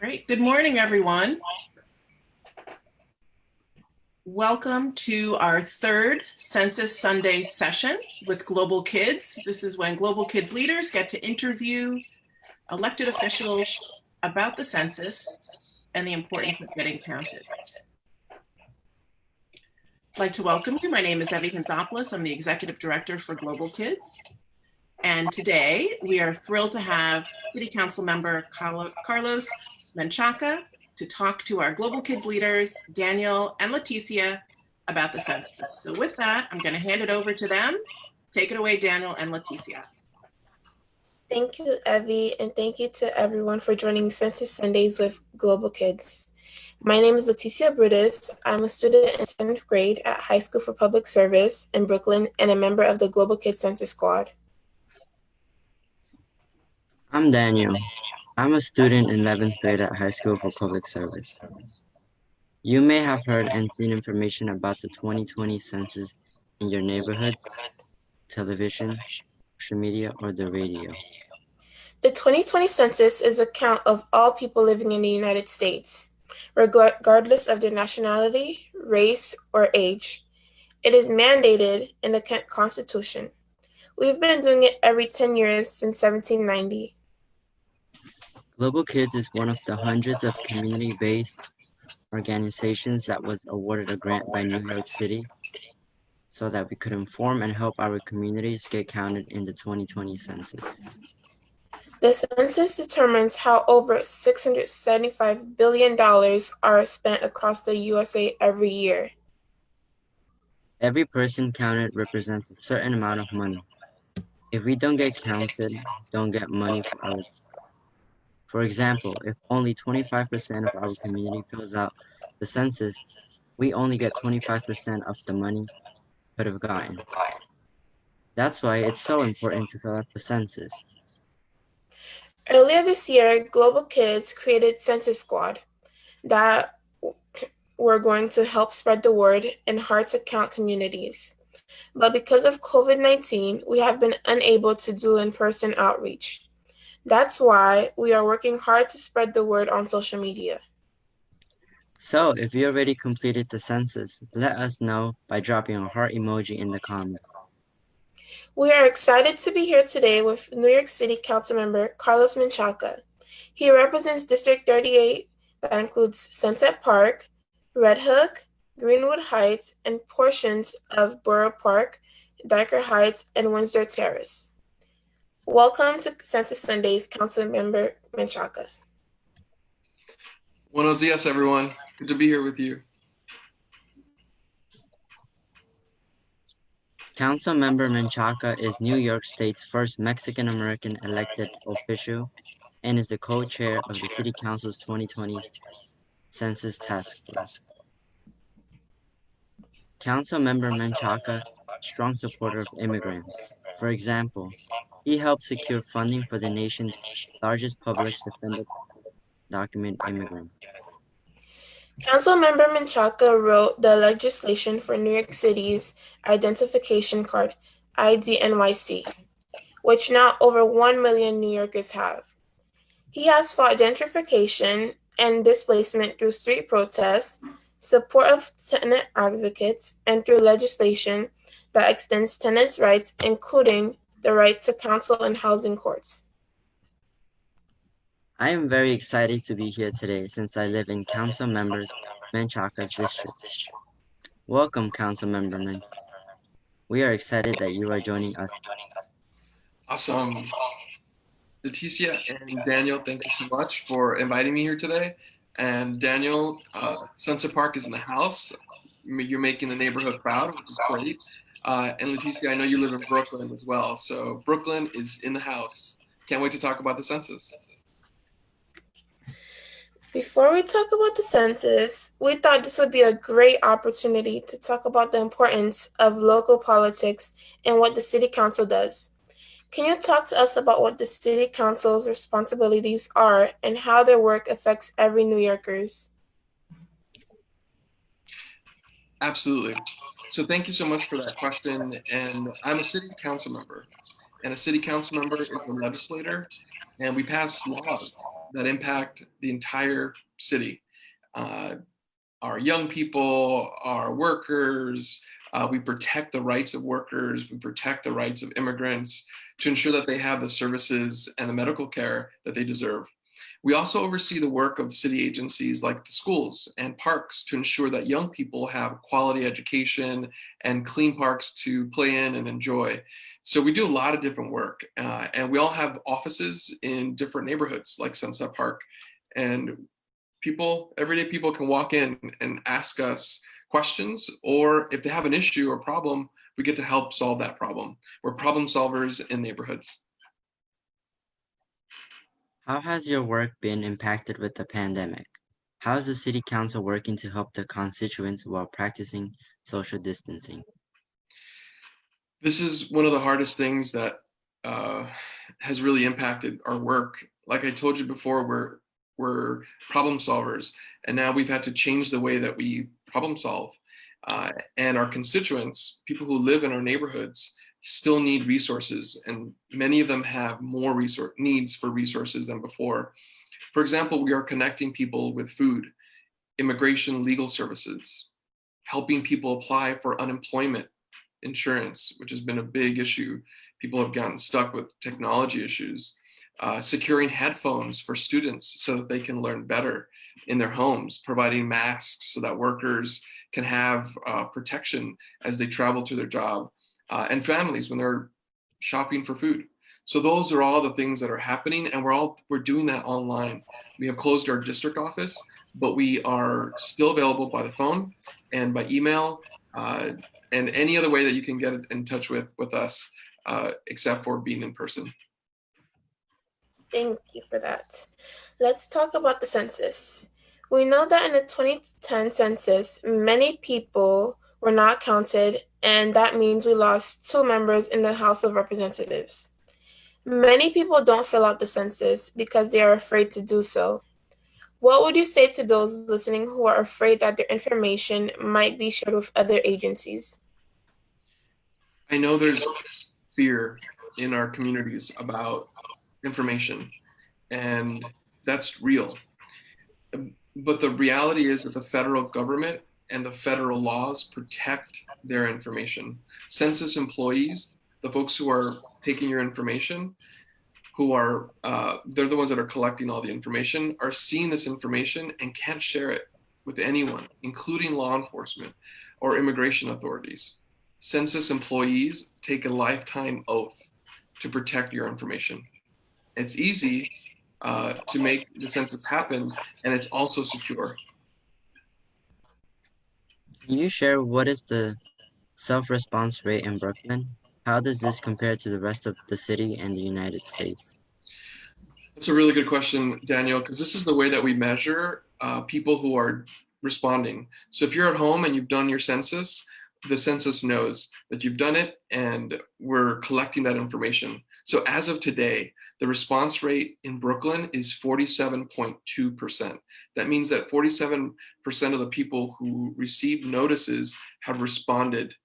Great. Good morning, everyone. Welcome to our third Census Sunday session with Global Kids. This is when Global Kids leaders get to interview elected officials about the census and the importance of getting counted. I'd like to welcome you. My name is Evie Gonzopoulos. I'm the Executive Director for Global Kids. And today we are thrilled to have City Council member Carlos Menchaca to talk to our Global Kids leaders, Daniel and Leticia, about the census. So with that, I'm going to hand it over to them. Take it away, Daniel and Leticia. Thank you, Evie, and thank you to everyone for joining Census Sundays with Global Kids. My name is Leticia Brutus. I'm a student in 10th grade at High School for Public Service in Brooklyn and a member of the Global Kids Census Squad. I'm Daniel. I'm a student in 11th grade at High School for Public Service. You may have heard and seen information about the 2020 census in your neighborhoods, television, social media, or the radio. The 2020 census is a count of all people living in the United States, regardless of their nationality, race, or age. It is mandated in the Constitution. We've been doing it every 10 years since 1790. Global Kids is one of the hundreds of community-based organizations that was awarded a grant by New York City so that we could inform and help our communities get counted in the 2020 census. The census determines how over $675 billion are spent across the USA every year. Every person counted represents a certain amount of money. If we don't get counted, don't get money for example, if only 25% of our community fills out the census, we only get 25% of the money could have gotten. That's why it's so important to fill out the census. Earlier this year, Global Kids created Census Squad that were going to help spread the word in hard-to-count communities. But because of COVID-19, we have been unable to do in-person outreach. That's why we are working hard to spread the word on social media. So if you already completed the census, let us know by dropping a heart emoji in the comment. We are excited to be here today with New York City Council member Carlos Menchaca. He represents District 38 that includes Sunset Park, Red Hook, Greenwood Heights, and portions of Borough Park, Dyker Heights, and Windsor Terrace. Welcome to Census Sundays, Council member Menchaca. Buenos dias, everyone. Good to be here with you. Council member Menchaca is New York State's first Mexican-American elected official and is the co-chair of the City Council's 2020 Census Task Force. Council member Menchaca is a strong supporter of immigrants. For example, he helped secure funding for the nation's largest public defender document immigrant. Councilmember Menchaca wrote the legislation for New York City's identification card, ID NYC, which now over 1 million New Yorkers have. He has fought gentrification and displacement through street protests, support of tenant advocates, and through legislation that extends tenants' rights, including the right to counsel and housing courts. I am very excited to be here today since I live in Council Member Menchaca's district. Welcome, Council Member Menchaca. We are excited that you are joining us. Awesome. Leticia and Daniel, thank you so much for inviting me here today. And Daniel, Sunset Park is in the house. You're making the neighborhood proud, which is great. And Leticia, I know you live in Brooklyn as well. So Brooklyn is in the house. Can't wait to talk about the census. Before we talk about the census, we thought this would be a great opportunity to talk about the importance of local politics and what the City Council does. Can you talk to us about what the City Council's responsibilities are and how their work affects every New Yorker's? Absolutely. So thank you so much for that question. And I'm a City Council member. And a City Council member is a legislator. And we pass laws that impact the entire city. Our young people, our workers, we protect the rights of workers, we protect the rights of immigrants to ensure that they have the services and the medical care that they deserve. We also oversee the work of city agencies like the schools and parks to ensure that young people have quality education and clean parks to play in and enjoy. So we do a lot of different work, and we all have offices in different neighborhoods like Sunset Park. And everyday people can walk in and ask us questions, or if they have an issue or problem, we get to help solve that problem. We're problem solvers in neighborhoods. How has your work been impacted with the pandemic? How is the City Council working to help the constituents while practicing social distancing? This is one of the hardest things that has really impacted our work. Like I told you before, we're problem solvers, and now we've had to change the way that we problem solve. And our constituents, people who live in our neighborhoods, still need resources, and many of them have more needs for resources than before. For example, we are connecting people with food, immigration, legal services, helping people apply for unemployment insurance, which has been a big issue. People have gotten stuck with technology issues. Securing headphones for students so that they can learn better in their homes, providing masks so that workers can have protection as they travel to their job, and families when they're shopping for food. So those are all the things that are happening, and we're doing that online. We have closed our district office, but we are still available by the phone and by email, and any other way that you can get in touch with us, except for being in person. Thank you for that. Let's talk about the census. We know that in the 2010 census, many people were not counted, and that means we lost 2 members in the House of Representatives. Many people don't fill out the census because they are afraid to do so. What would you say to those listening who are afraid that their information might be shared with other agencies? I know there's fear in our communities about information, and that's real. But the reality is that the federal government and the federal laws protect their information. Census employees, the folks who are taking your information, they're the ones that are collecting all the information, are seeing this information and can't share it with anyone, including law enforcement or immigration authorities. Census employees take a lifetime oath to protect your information. It's easy to make the census happen, and it's also secure. Can you share what is the self-response rate in Brooklyn? How does this compare to the rest of the city and the United States? That's a really good question, Daniel, because this is the way that we measure people who are responding. So if you're at home and you've done your census, the census knows that you've done it, and we're collecting that information. So as of today, the response rate in Brooklyn is 47.2%. That means that 47% of the people who received notices have responded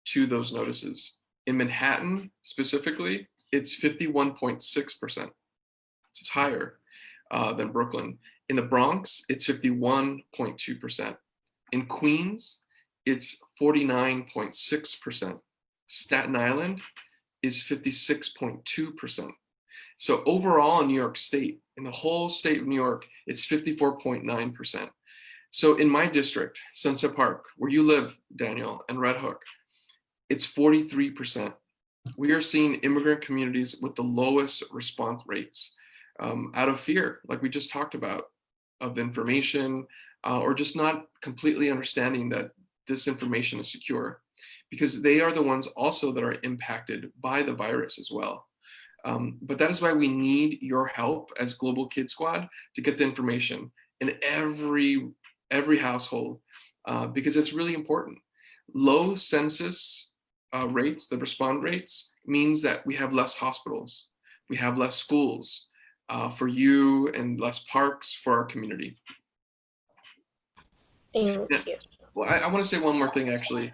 to those notices. In Manhattan specifically, it's 51.6%. It's higher than Brooklyn. In the Bronx, it's 51.2%. In Queens, it's 49.6%. Staten Island is 56.2%. So overall in New York State, in the whole state of New York, it's 54.9%. So in my district, Sunset Park, where you live, Daniel, and Red Hook, it's 43%. We are seeing immigrant communities with the lowest response rates out of fear, like we just talked about, of information, or just not completely understanding that this information is secure, because they are the ones also that are impacted by the virus as well. But that is why we need your help as Global Kid Squad to get the information in every household, because it's really important. Low census rates, the respond rates, means that we have less hospitals, we have less schools for you, and less parks for our community. Thank you. Well, I want to say one more thing, actually.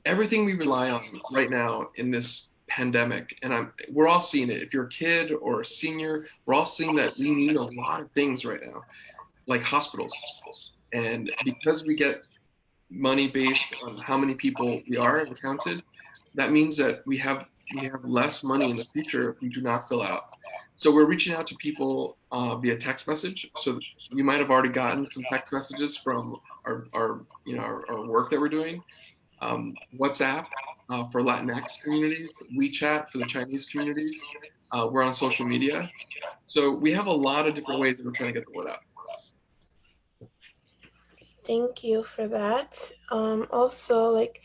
Everything we rely on right now in this pandemic, and we're all seeing it. If you're a kid or a senior, we're all seeing that we need a lot of things right now, like hospitals. And because we get money based on how many people we are and counted, that means that we have less money in the future if we do not fill out. So we're reaching out to people via text message. So you might have already gotten some text messages from our work that we're doing. WhatsApp for Latinx communities, WeChat for the Chinese communities. We're on social media. So we have a lot of different ways that we're trying to get the word out. Thank you for that. Also, like,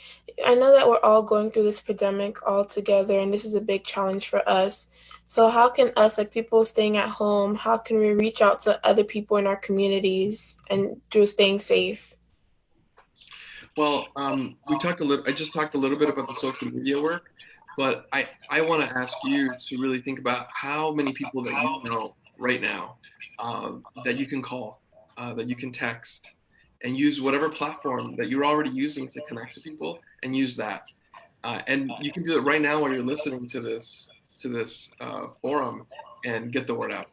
I know that we're all going through this pandemic all together, and this is a big challenge for us. So how can us, like people staying at home, how can we reach out to other people in our communities and through staying safe? Well, I just talked a little bit about the social media work, but I want to ask you to really think about how many people that you know right now that you can call, that you can text, and use whatever platform that you're already using to connect to people, and use that. And you can do it right now while you're listening to this forum, and get the word out.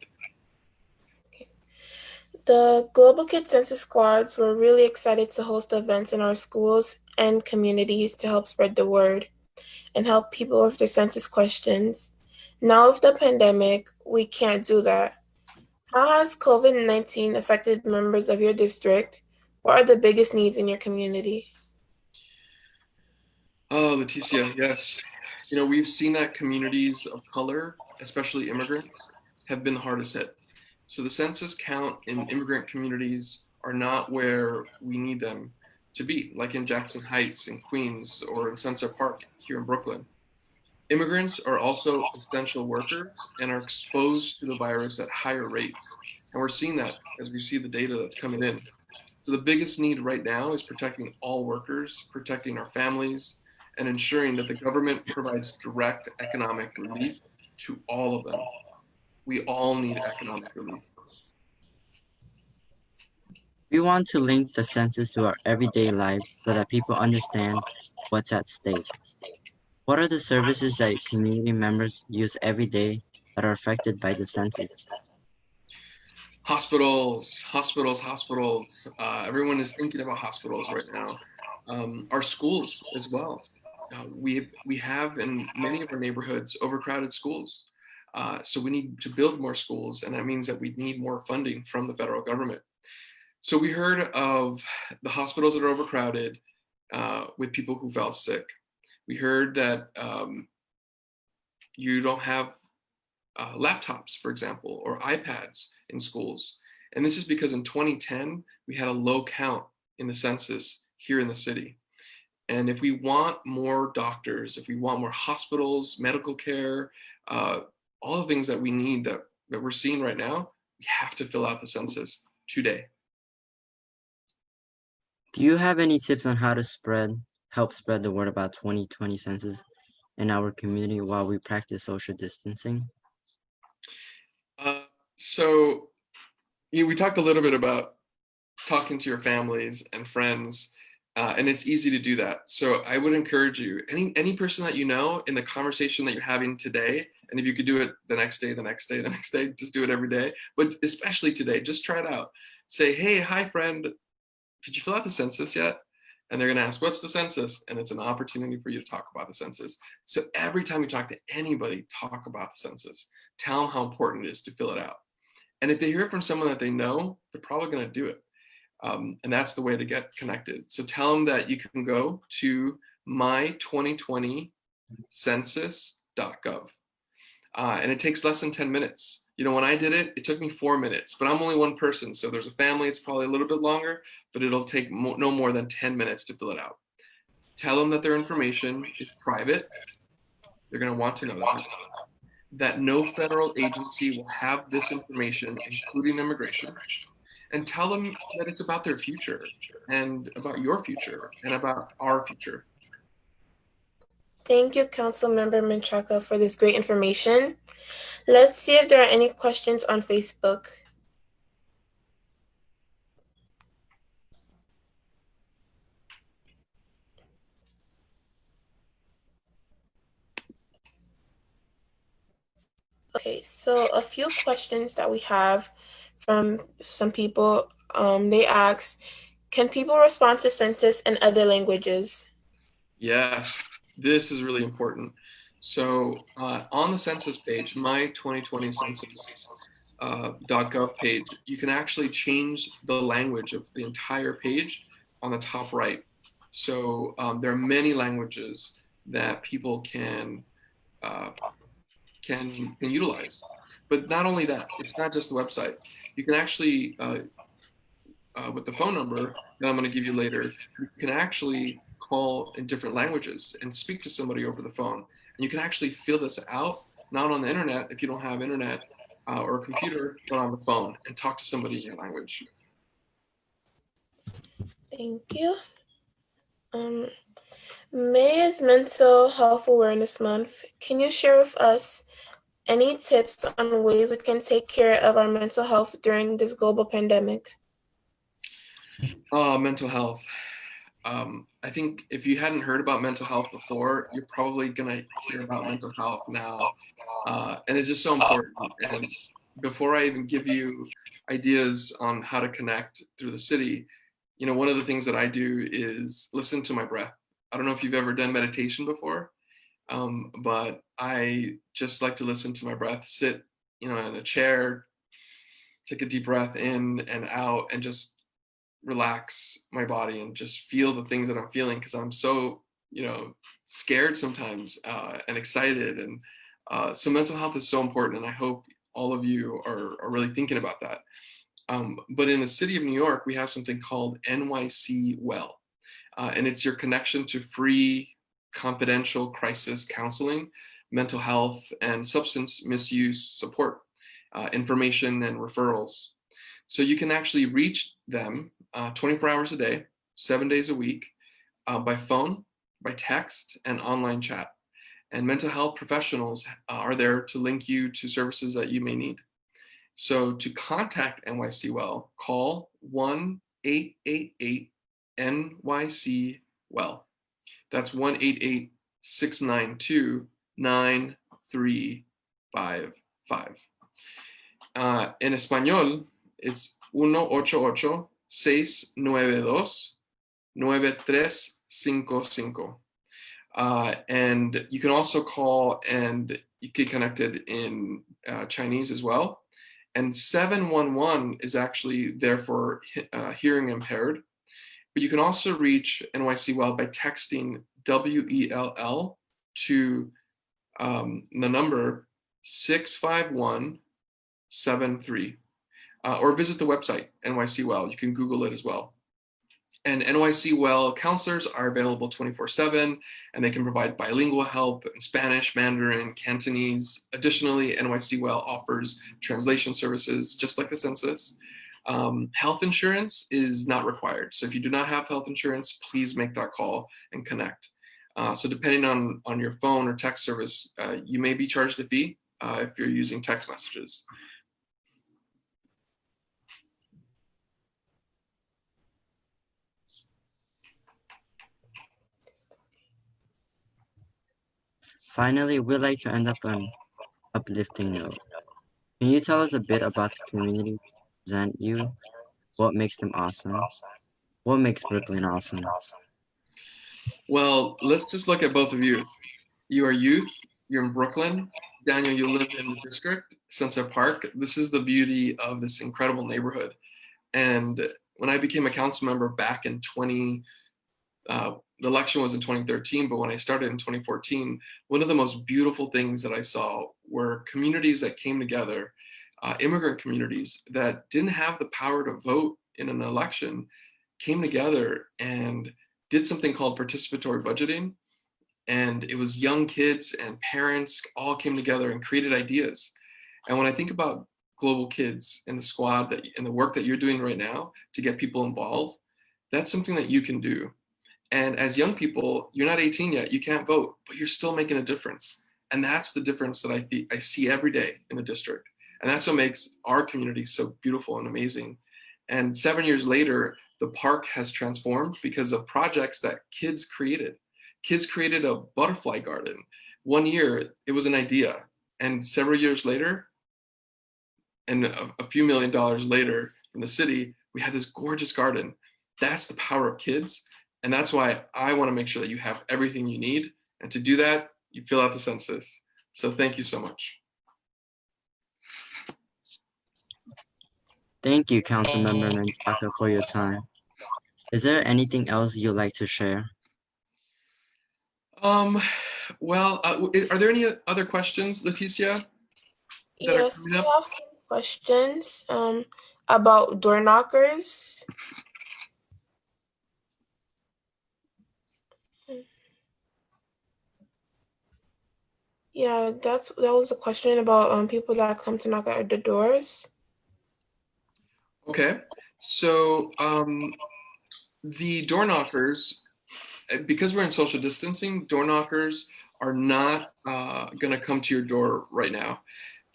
The Global Kids Census Squads were really excited to host events in our schools and communities to help spread the word and help people with their census questions. Now, with the pandemic, we can't do that. How has COVID-19 affected members of your district? What are the biggest needs in your community? Oh, Leticia, yes. You know, we've seen that communities of color, especially immigrants, have been the hardest hit. So the census count in immigrant communities are not where we need them to be, like in Jackson Heights in Queens or in Sunset Park here in Brooklyn. Immigrants are also essential workers and are exposed to the virus at higher rates. And we're seeing that as we see the data that's coming in. So the biggest need right now is protecting all workers, protecting our families, and ensuring that the government provides direct economic relief to all of them. We all need economic relief. We want to link the census to our everyday lives so that people understand what's at stake. What are the services that community members use every day that are affected by the census? Hospitals, hospitals, hospitals. Everyone is thinking about hospitals right now. Our schools as well. We have in many of our neighborhoods overcrowded schools. So we need to build more schools, and that means that we need more funding from the federal government. So we heard of the hospitals that are overcrowded with people who fell sick. We heard that you don't have laptops, for example, or iPads in schools. And this is because in 2010, we had a low count in the census here in the city. And if we want more doctors, if we want more hospitals, medical care, all the things that we need that we're seeing right now, we have to fill out the census today. Do you have any tips on how to help spread the word about 2020 census in our community while we practice social distancing? So we talked a little bit about talking to your families and friends, and it's easy to do that. So I would encourage you, any person that you know, in the conversation that you're having today, and if you could do it the next day, the next day, the next day, just do it every day, but especially today, just try it out. Say, hey, hi friend, did you fill out the census yet? And they're gonna ask, what's the census? And it's an opportunity for you to talk about the census. So every time you talk to anybody, talk about the census. Tell them how important it is to fill it out. And if they hear it from someone that they know, they're probably gonna do it. And that's the way to get connected. So tell them that you can go to my2020census.gov. And it takes less than 10 minutes. You know, when I did it, it took me 4 minutes, but I'm only one person. So there's a family, it's probably a little bit longer, but it'll take no more than 10 minutes to fill it out. Tell them that their information is private. They're gonna want to know that no federal agency will have this information, including immigration. And tell them that it's about their future and about your future and about our future. Thank you, Councilmember Menchaca, for this great information. Let's see if there are any questions on Facebook. Okay, so a few questions that we have from some people. They asked, can people respond to census in other languages? Yes, this is really important. So on the census page, my 2020 census .gov page, you can actually change the language of the entire page on the top right. So there are many languages that people uh, can utilize. But not only that, it's not just the website. You can actually, with the phone number that I'm going to give you later, you can actually call in different languages and speak to somebody over the phone. And you can actually fill this out, not on the internet if you don't have internet or a computer, but on the phone and talk to somebody in your language. Thank you. May is Mental Health Awareness Month. Can you share with us any tips on ways we can take care of our mental health during this global pandemic? Mental health. I think if you hadn't heard about mental health before, you're probably gonna hear about mental health now, and it's just so important. And before I even give you ideas on how to connect through the city, one of the things that I do is listen to my breath. I don't know if you've ever done meditation before, but I just like to listen to my breath, sit, in a chair, take a deep breath in and out, and just relax my body and just feel the things that I'm feeling, because I'm so scared sometimes and excited, and so mental health is so important, and I hope all of you are really thinking about that. But in the city of New York, we have something called NYC Well, and it's your connection to free, confidential crisis counseling, mental health, and substance misuse support, information and referrals. So you can actually reach them 24 hours a day, 7 days a week, by phone, by text, and online chat. And mental health professionals are there to link you to services that you may need. So to contact NYC Well, call 1-888-NYC Well. That's 1-888-692-9355. En español, it's 1-888-692-9355. And you can also call and you get connected in Chinese as well. And 711 is actually there for hearing impaired. But you can also reach NYC Well by texting WELL to the number 65173, or visit the website NYC Well. You can Google it as well. And NYC Well counselors are available 24/7, and they can provide bilingual help in Spanish, Mandarin, Cantonese. Additionally, NYC Well offers translation services just like the census. Health insurance is not required. So if you do not have health insurance, please make that call and connect. So depending on your phone or text service, you may be charged a fee if you're using text messages. Finally, we'd like to end up on an uplifting note. Can you tell us a bit about the community that represent you? What makes them awesome? What makes Brooklyn awesome? Well, let's just look at both of you. You are youth, you're in Brooklyn. Daniel, you live in the district, Sunset Park. This is the beauty of this incredible neighborhood. And when I became a council member back in the election was in 2013, but when I started in 2014, one of the most beautiful things that I saw were communities that came together, immigrant communities that didn't have the power to vote in an election, came together and did something called participatory budgeting. And it was young kids and parents all came together and created ideas. And when I think about Global Kids and the squad and the work that you're doing right now to get people involved, that's something that you can do. And as young people, you're not 18 yet, you can't vote, but you're still making a difference. And that's the difference that I see every day in the district. And that's what makes our community so beautiful and amazing. And 7 years later, the park has transformed because of projects that kids created. Kids created a butterfly garden. 1 year, it was an idea. And several years later, and a few $1 million later from the city, we had this gorgeous garden. That's the power of kids. And that's why I want to make sure that you have everything you need. And to do that, you fill out the census. So thank you so much. Thank you, Councilmember Menchaca, for your time. Is there anything else you'd like to share? Well, are there any other questions, Leticia? that are Yes, coming we up? have some questions about door knockers. Yeah, that was a question about people that come to knock at the doors. Okay, so the door knockers, because we're in social distancing, door knockers are not going to come to your door right now.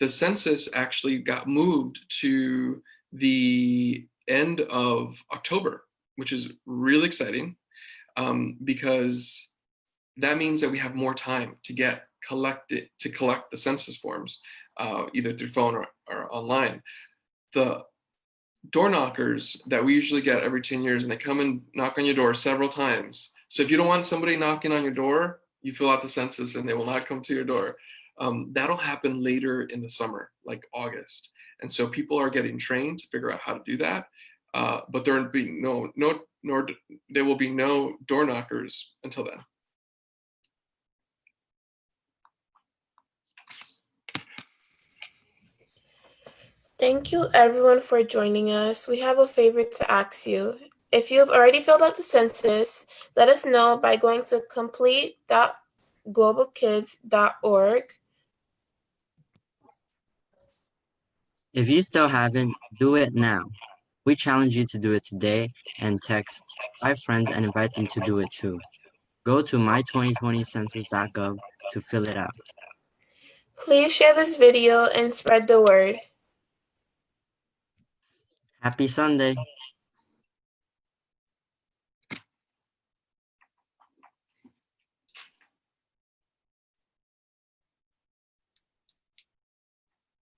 The census actually got moved to the end of October, which is really exciting because that means that we have more time to collect the census forms, either through phone or online. The door knockers that we usually get every 10 years, and they come and knock on your door several times. So if you don't want somebody knocking on your door, you fill out the census and they will not come to your door. That'll happen later in the summer, like August. And so people are getting trained to figure out how to do that. But there will be there will be no door knockers until then. Thank you everyone for joining us. We have a favor to ask you. If you have already filled out the census, let us know by going to complete.globalkids.org. If you still haven't, do it now. We challenge you to do it today and text 5 friends and invite them to do it too. Go to my2020census.gov to fill it out. Please share this video and spread the word. Happy Sunday!